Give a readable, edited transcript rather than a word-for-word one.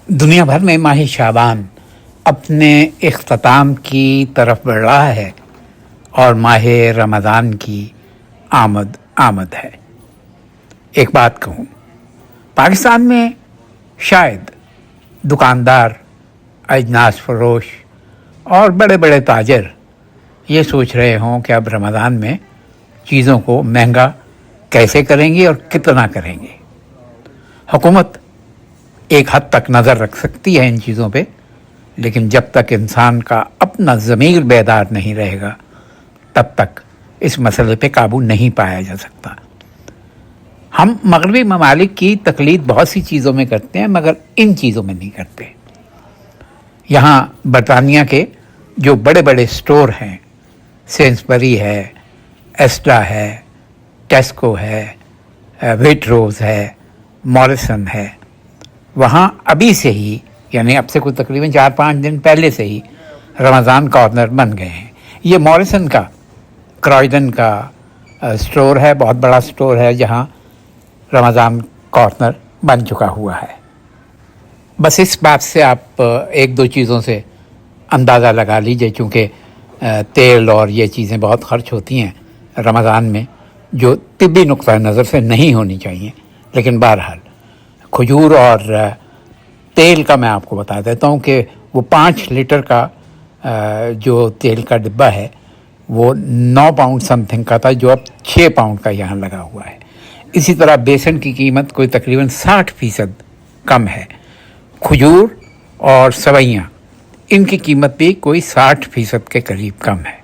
दुनिया भर में माह शाबान अपने इख्तिताम की तरफ बढ़ रहा है और माह रमज़ान की आमद है। एक बात कहूँ, पाकिस्तान में शायद दुकानदार, अजनास फरोश और बड़े बड़े ताजर ये सोच रहे हों कि अब रमज़ान में चीज़ों को महंगा कैसे करेंगे और कितना करेंगे। हुकूमत एक हद तक नज़र रख सकती है इन चीज़ों पे, लेकिन जब तक इंसान का अपना ज़मीर बेदार नहीं रहेगा तब तक इस मसले पे काबू नहीं पाया जा सकता। हम मगरबी ममालिक की तकलीद बहुत सी चीज़ों में करते हैं मगर इन चीज़ों में नहीं करते। यहाँ बरतानिया के जो बड़े बड़े स्टोर हैं, सेंसबरी है, एस्ट्रा है, टेस्को है, वेटरोज़ है, मॉरिसन है, वहाँ अभी से ही यानी अब से कुछ तकरीबन 4-5 दिन पहले से ही रमज़ान कॉर्नर बन गए हैं। ये मॉरिसन का क्रॉयडन का स्टोर है, बहुत बड़ा स्टोर है जहाँ रमज़ान कॉर्नर बन चुका हुआ है। बस इस बात से आप एक दो चीज़ों से अंदाज़ा लगा लीजिए, चूँकि तेल और ये चीज़ें बहुत ख़र्च होती हैं रमज़ान में जो तिब्बी नुक्ता नज़र से नहीं होनी चाहिए। लेकिन बहरहाल खजूर और तेल का मैं आपको बता देता हूँ कि वो 5 लीटर का जो तेल का डिब्बा है वो 9 पाउंड समथिंग का था, जो अब 6 पाउंड का यहाँ लगा हुआ है। इसी तरह बेसन की कीमत कोई तकरीबन 60% कम है। खजूर और सवैयाँ, इनकी कीमत भी कोई 60% के करीब कम है।